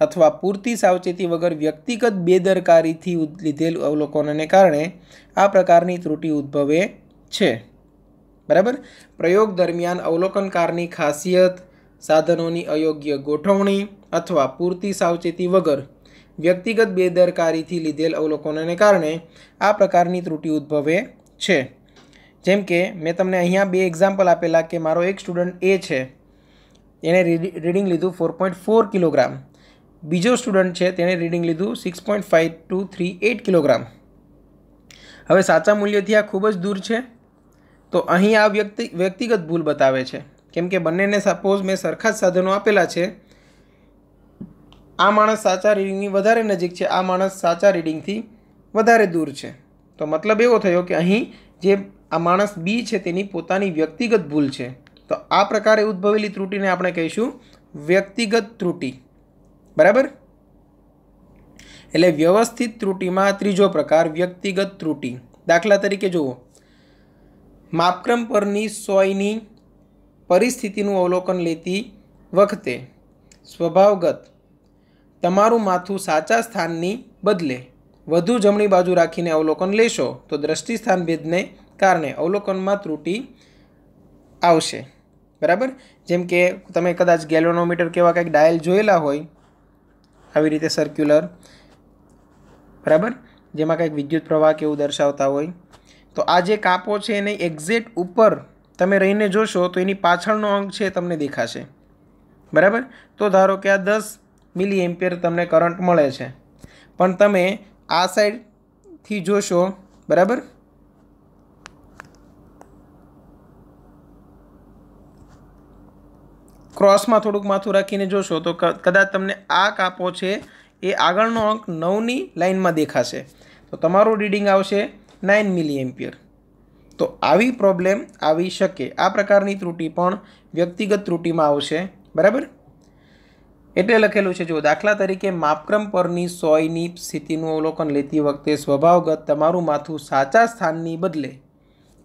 અથવા પૂરતી સાવચેતી વગર વ્યક્તિગત બેદરકારીથી લીધેલ અવલોકનોને કારણે આ પ્રકારની ત્રુટિ ઉદ્ભવે છે, બરાબર? પ્રયોગ દરમિયાન અવલોકનકારની ખાસિયત, સાધનોની અયોગ્ય ગોઠવણી અથવા પૂરતી સાવચેતી વગર વ્યક્તિગત બેદરકારીથી લીધેલ અવલોકનોને કારણે આ પ્રકારની ત્રુટિ ઉદ્ભવે છે। જેમ કે મેં તમને અહીંયા 2 એક્ઝામ્પલ આપેલા કે મારો એક સ્ટુડન્ટ એ છે, એણે રીડિંગ લીધું 4.4 કિલોગ્રામ, બીજો સ્ટુડન્ટ છે તેણે રીડિંગ લીધું 6.5238 કિલોગ્રામ। હવે સાચા મૂલ્યથી આ ખૂબ જ દૂર છે, તો અહીં આ વ્યક્તિગત ભૂલ બતાવે છે, કેમ કે બંનેને સપોઝ મેં સરખા જ સાધનો આપેલા છે, આ માણસ સાચા રીડિંગની વધારે નજીક છે, આ માણસ સાચા રીડિંગથી વધારે દૂર છે। તો મતલબ એવો થયો કે અહીં જે આ માણસ બી છે તેની પોતાની વ્યક્તિગત ભૂલ છે। તો આ પ્રકારે ઉદ્ભવેલી ત્રુટિને આપણે કહીશું વ્યક્તિગત ત્રુટિ, બરાબર? એટલે વ્યવસ્થિત ત્રુટિમાં ત્રીજો પ્રકાર વ્યક્તિગત ત્રુટિ। દાખલા તરીકે જુઓ, માપક્રમ પરની સોયની પરિસ્થિતિનું અવલોકન લેતી વખતે સ્વભાવગત તમારું માથું સાચા સ્થાનની બદલે વધુ જમણી બાજુ રાખીને અવલોકન લેશો તો દ્રષ્ટિસ્થાન ભેદને કારણે અવલોકનમાં ત્રુટિ આવશે, બરાબર? જેમ કે તમે કદાચ ગેલ્વેનોમીટર કેવા કંઈક ડાયલ જોયેલા હોય, આવી રીતે સર્ક્યુલર, બરાબર? જેમાં કંઈક વિદ્યુત પ્રવાહ કેવું દર્શાવતા હોય, તો આ જે કાપો છે એને એક્ઝેક્ટ ઉપર તમે રહીને જોશો તો એની પાછળનો અંક છે તમને દેખાશે, બરાબર? તો ધારો કે આ 10 મિલી એમ્પિયર તમને કરંટ મળે છે, પણ તમે આ સાઈડથી જોશો, બરાબર? ક્રોસમાં થોડુંક માથું રાખીને જોશો તો કદાચ તમને આ કાપો છે એ આગળનો અંક 9ની લાઇનમાં દેખાશે, તો તમારું રીડિંગ આવશે 9 મિલી એમ્પિયર। તો આવી પ્રોબ્લેમ આવી શકે, આ પ્રકારની ત્રુટિ પણ વ્યક્તિગત ત્રુટિમાં આવશે, બરાબર? એટલે લખેલું છે, જો દાખલા તરીકે માપક્રમ પરની સોયની સ્થિતિનું અવલોકન લેતી વખતે સ્વભાવગત તમારું માથું સાચા સ્થાનની બદલે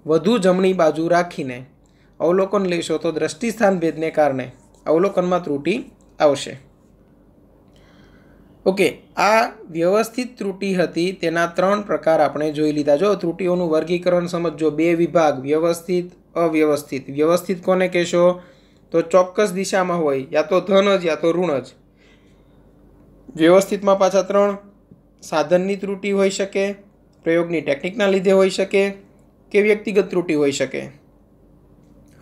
વધુ જમણી બાજુ રાખીને અવલોકન લેશો તો દ્રષ્ટિસ્થાન ભેદને કારણે અવલોકનમાં ત્રુટિ આવશે। ઓકે, આ વ્યવસ્થિત ત્રુટિ હતી, તેના 3 પ્રકાર આપણે જોઈ લીધા। જો ત્રુટિઓનું વર્ગીકરણ સમજો, 2 વિભાગ, વ્યવસ્થિત, અવ્યવસ્થિત। વ્યવસ્થિત કોને કહેશો? તો ચોક્કસ દિશામાં હોય, યા તો ધન જ યા તો ઋણ જ। વ્યવસ્થિતમાં પાછા 3, સાધનની ત્રુટિ હોઈ શકે, પ્રયોગની ટેકનિકના લીધે હોઈ શકે કે વ્યક્તિગત ત્રુટિ હોઈ શકે।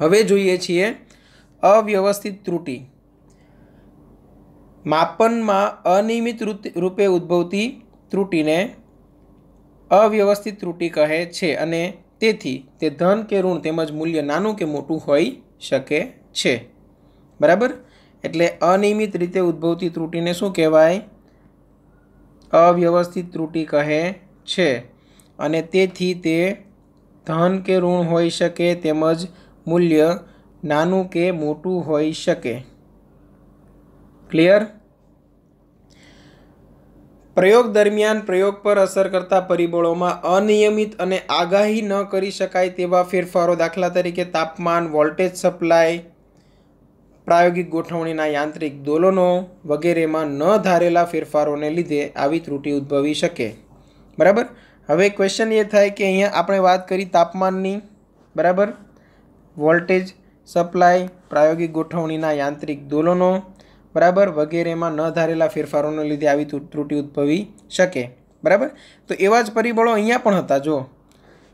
હવે જોઈએ છીએ અવ્યવસ્થિત ત્રુટિ। માપનમાં અનિયમિત રૂપે ઉદ્ભવતી ત્રુટિને અવ્યવસ્થિત ત્રુટિ કહે છે અને તેથી તે ધન કે ઋણ તેમજ મૂલ્ય નાનું કે મોટું હોઈ શકે छे। बराबर, एटले अनियमित रीते उद्भवती त्रुटिने शुं कहेवाय? अव्यवस्थित त्रुटि कहे छे। अने तेथी ते धन के ऋण होई शके तेमज मूल्य नानुं के मोटुं होई शके। क्लियर? प्रयोग दरमियान प्रयोग पर असर करता परिबळोमां अनियमित अने आगाही न करी शकाय तेवा फेरफारो, दाखला तरीके तापमान, वोल्टेज सप्लाय, प्रायोगिक गोठवणीना यांत्रिक दोलनो वगैरेमां न धारेला फेरफारोने लीधे आवी त्रुटि उद्भवी शके। बराबर, हवे क्वेश्चन ये थाय कि अहींया आपणे वात करी तापमाननी, बराबर, वोल्टेज सप्लाय, प्रायोगिक गोठवणीना यांत्रिक दोलनो, बराबर, वगैरेमां न धारेला फेरफारोने लीधे आवी त्रुटि उद्भवी शके। बराबर, तो एवा ज परिबळो अहींया पण हता। जो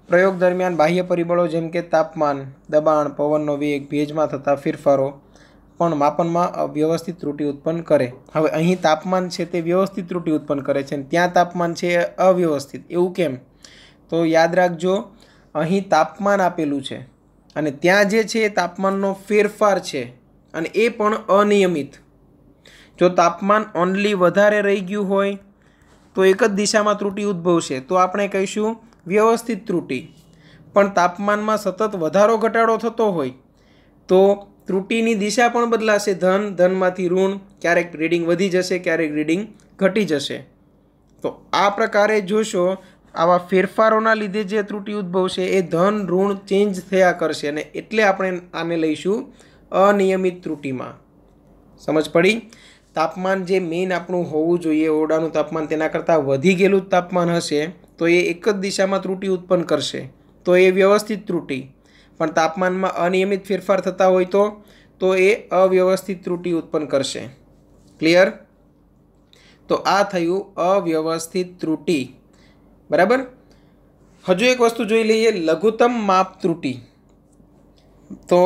प्रयोग दरमियान बाह्य परिबळो जेम के तापमान, दबाण, पवननो वेग, भेजमां थता फेरफारो पण मापનમાં અવ્યવસ્થિત ત્રુટિ ઉત્પન્ન કરે। હવે અહીં તાપમાન છે તે વ્યવસ્થિત ત્રુટિ ઉત્પન્ન કરે છે, ત્યાં તાપમાન છે અવ્યવસ્થિત, એવું કેમ? તો યાદ રાખજો, અહીં તાપમાન આપેલું છે અને ત્યાં જે છે એ તાપમાનનો ફેરફાર છે અને એ પણ અનિયમિત। જો તાપમાન ઓનલી વધારે રહી ગયું હોય તો એક જ દિશામાં ત્રુટિ ઉદ્ભવશે, તો આપણે કહીશું વ્યવસ્થિત ત્રુટિ। પણ તાપમાનમાં સતત વધારો ઘટાડો થતો હોય તો ત્રુટિની દિશા પણ બદલાશે, ધન, ધનમાંથી ઋણ, ક્યારેક રીડિંગ વધી જશે, ક્યારેક રીડિંગ ઘટી જશે। તો આ પ્રકારે જોશો આવા ફેરફારોના લીધે જે ત્રુટિ ઉદ્ભવશે એ ધન ઋણ ચેન્જ થયા કરશે અને એટલે આપણે આને લઈશું અનિયમિત ત્રુટિમાં। સમજ પડી? તાપમાન જે મેઇન આપણું હોવું જોઈએ, ઓરડાનું તાપમાન, તેના કરતાં વધી ગયેલું તાપમાન હશે તો એ એક જ દિશામાં ત્રુટિ ઉત્પન્ન કરશે, તો એ વ્યવસ્થિત ત્રુટિ। પણ તાપમાનમાં અનિયમિત ફેરફાર થતા હોય તો એ અવ્યવસ્થિત ત્રુટિ ઉત્પન્ન કરશે। ક્લિયર? તો આ થયું અવ્યવસ્થિત ત્રુટિ। બરાબર, હજુ એક વસ્તુ જોઈ લઈએ, લઘુત્તમ માપ ત્રુટિ। તો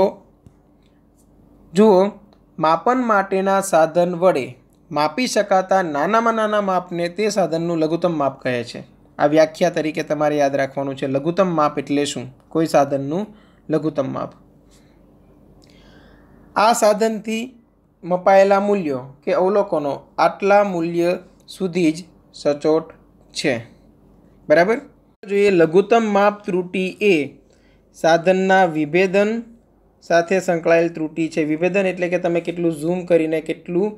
જુઓ, માપન માટેના સાધન વડે માપી શકાતા નાનામાં નાના માપને તે સાધનનું લઘુત્તમ માપ કહે છે। આ વ્યાખ્યા તરીકે તમારે યાદ રાખવાનું છે। લઘુત્તમ માપ એટલે શું? કોઈ સાધનનું લઘુત્તમ માપ। આ સાધનથી મપાયેલા મૂલ્યો કે અવલોકનો આટલા મૂલ્ય સુધી જ સચોટ છે। બરાબર, જોઈએ લઘુત્તમ માપ ત્રુટિ એ સાધનના વિભેદન સાથે સંકળાયેલ ત્રુટિ છે। વિભેદન એટલે કે તમે કેટલું ઝૂમ કરીને કેટલું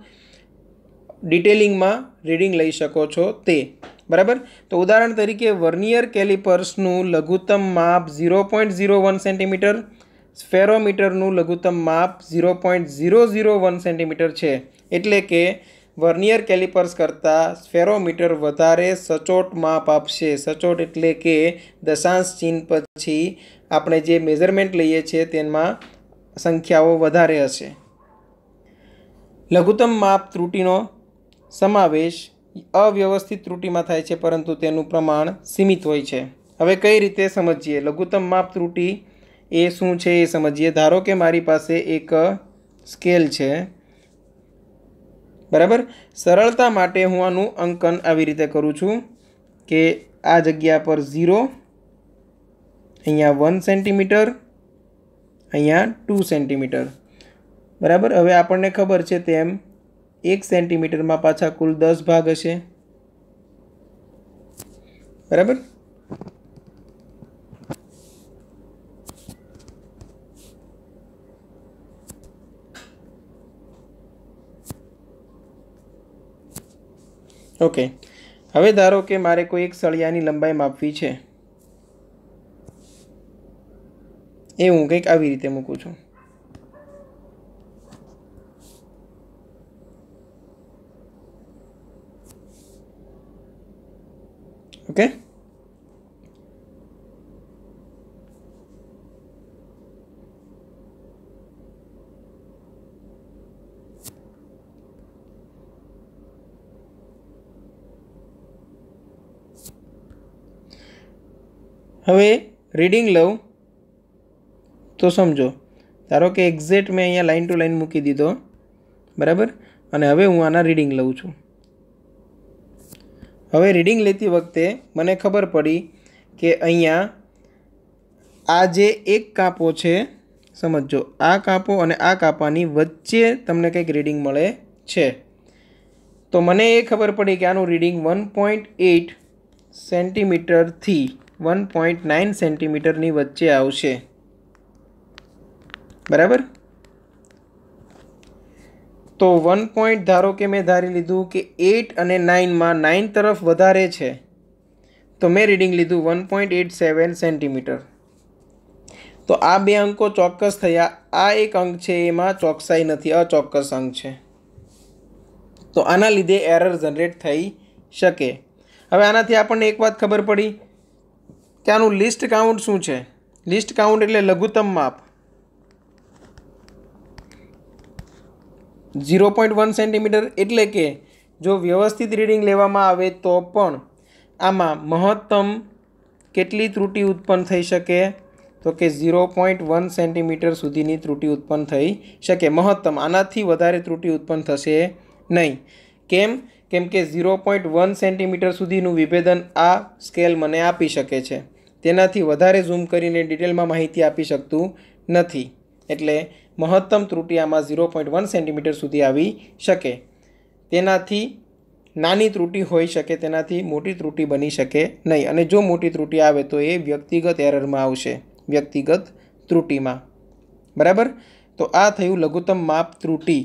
ડિટેલિંગમાં રીડિંગ લઈ શકો છો તે। બરાબર, તો ઉદાહરણ તરીકે વર્નિયર કેલિપર્સનું લઘુત્તમ માપ 0.01 સેન્ટીમીટર, સ્ફેરોમીટરનું લઘુત્તમ માપ 0.001 સેન્ટીમીટર છે। એટલે કે વર્નિયર કેલિપર્સ કરતાં સ્ફેરોમીટર વધારે સચોટ માપ આપશે। સચોટ એટલે કે દશાંશ ચિહ્ન પછી આપણે જે મેઝરમેન્ટ લઈએ છીએ તેમાં સંખ્યાઓ વધારે હશે। લઘુત્તમ માપ ત્રુટિનો સમાવેશ અવ્યવસ્થિત ત્રુટિમાં થાય છે, પરંતુ તેનું પ્રમાણ સીમિત હોય છે। હવે કઈ રીતે સમજીએ લઘુત્તમ માપ ત્રુટિ એ શું છે એ સમજીએ। ધારો કે મારી પાસે એક સ્કેલ છે, બરાબર। સરળતા માટે હું આનું અંકન આવી રીતે કરું છું કે આ જગ્યા પર 0, અહીંયા 1 સેન્ટીમીટર, અહીંયા 2 સેન્ટીમીટર, બરાબર। હવે આપણને ખબર છે તેમ 1 સેન્ટીમીટરમાં પાછા કુલ 10 ભાગ હશે, બરાબર। ओके, હવે ધારો કે મારે કોઈ એક સળિયાની લંબાઈ માપવી છે, એ હું કંઈક આવી રીતે મૂકું છું। ઓકે, હવે રીડિંગ લઉં તો સમજો, ધારો કે એક્ઝેક્ટ મેં અહીંયા લાઇન ટુ લાઇન મૂકી દીધો, બરાબર। અને હવે હું આના રીડિંગ લઉં છું। હવે રીડિંગ લેતી વખતે મને ખબર પડી કે અહીંયા આ જે એક કાપો છે समझो आ कापो अने आ कापानी वच्चे तमने कंईक रीडिंग मळे छे। तो मने ए खबर पड़ी कि आनुं रीडिंग 1.8 सेंटीमीटर थी 1.9 सेंटीमीटरनी वच्चे आवशे। बराबर। तो 1 पॉइंट धारो कि मैं धारी लीधुं कि 8 અને 9 में 9 तरफ वधारे छे, तो मैं रीडिंग लीधुं 1.87 सेंटीमीटर। तो आ बे अंको चौक्कस थया। आ एक अंक छे एमां चौकसाई नथी, अचोक्कस अंक छे। तो आना लीधे एरर जनरेट थई शके। हवे आनाथी आपणने एक बात खबर पड़ी कि आनुं लिस्ट काउंट शुं छे। लिस्ट काउंट एटले लघुत्तम माप 0.1 सेंटीमीटर एटले के जो व्यवस्थित रीडिंग लेवामां आवे तो पण आमां महत्तम केटली त्रुटि उत्पन्न थई शके, तो कि 0.1 सेंटीमीटर सुधीनी त्रुटि उत्पन्न थई शके। महत्तम आनाथी वधारे त्रुटि उत्पन्न थशे नहीं। केम के 0.1 सेंटीमीटर सुधीनुं विभेदन आ स्केल मने आपी शके छे। तेनाथी वधारे झूम करीने डिटेलमां माहिती आपी शकतुं नथी। एटले महत्तम त्रुटि आमां 0.1 सेंटीमीटर सुधी आवी शके। तेनाथी नानी त्रुटि होई शके, तेनाथी मोटी त्रुटि बनी शके नहीं। अने जो मोटी त्रुटि आवे तो ए व्यक्तिगत एररमां आवशे, व्यक्तिगत त्रुटिमां। बराबर। तो आ थयुं लघुत्तम माप त्रुटि।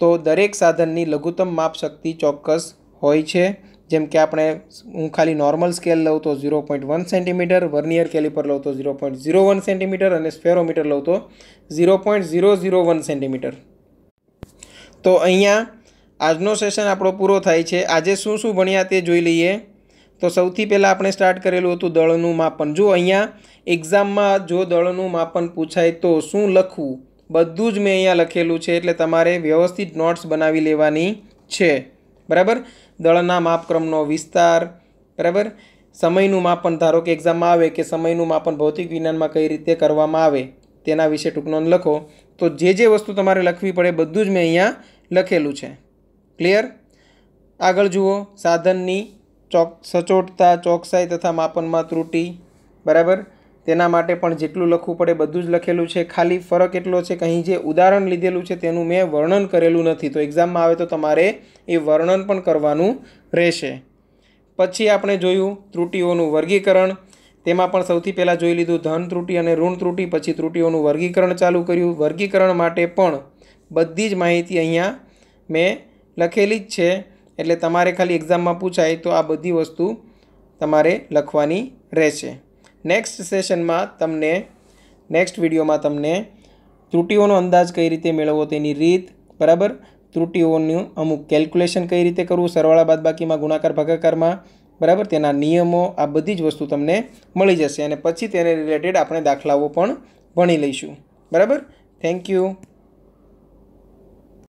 तो दरेक साधननी लघुत्तम माप शक्ति चौक्कस होय छे। जेम के आपणे हूँ खाली नॉर्मल स्केल लऊं तो 0.1 सेंटीमीटर, वर्नियर कैलिपर लऊं तो 0.01 सेंटीमीटर अने स्फेरोमीटर लऊं तो 0.001 सेंटीमीटर। तो अहींया आजनो सेशन आपणो पूरो थाय छे। आजे शुं शुं भण्या ते जोई लईए। तो सौथी पहेला आपणे स्टार्ट करेलुं हतुं दळनुं मापन। जो अहींया एक्जाममां जो दळनुं मापन पूछाय तो शुं लखવું बधुं ज मैं अहींया लखेलुं छे, एटले तमारे व्यवस्थित नोट्स बनावी लेवानी छे। बराबर। दळना मापक्रमनो विस्तार। बराबर। समयनुं मापन, धारो कि एक्जाममां आवे कि समयनुं मापन भौतिक विज्ञानमां कई रीते करवामां आवे तेना विषे टूंक नोंध लखो। तो जे वस्तु तमारे लखवी पड़े बधुं ज मैं अहींया लखेलुं छे। क्लियर। आगळ जुओ। साधननी सचोटता, चौकसाई तथा मापनमां त्रुटि। बराबर। तेना माटे पण जेटलुं लखવું પડે બધું જ લખેલું છે। ખાલી ફરક એટલો છે કે અહીં જે ઉદાહરણ લીધેલું છે તેનું મેં વર્ણન કરેલું નથી। તો એક્ઝામમાં આવે તો તમારે એ વર્ણન પણ કરવાનું રહેશે। પછી આપણે જોયું ત્રુટિઓનું વર્ગીકરણ। તેમાં પણ સૌથી પહેલાં જોઈ લીધું ધન ત્રુટિ અને ઋણ ત્રુટિ, પછી ત્રુટિઓનું વર્ગીકરણ ચાલુ કર્યું। વર્ગીકરણ માટે પણ બધી જ માહિતી અહીંયા મેં લખેલી જ છે, એટલે તમારે ખાલી એક્ઝામમાં પૂછાય તો આ બધી વસ્તુ તમારે લખવાની રહેશે। नेक्स्ट सेशन में तमने नेक्स्ट वीडियो में तमने त्रुटिओनो अंदाज कई रीते मेळववो तेनी रीत। बराबर। त्रुटिओनुं अमुक केल्क्युलेशन कई रीते करवुं, सरवाळा बादबाकी में, गुणाकार भागाकार में। बराबर। तेना नियमो आ बधी ज वस्तु तमने मळी जशे अने पछी तेने रिलेटेड आपणे दाखलाओ पण भणी लईशुं। बराबर। Thank you.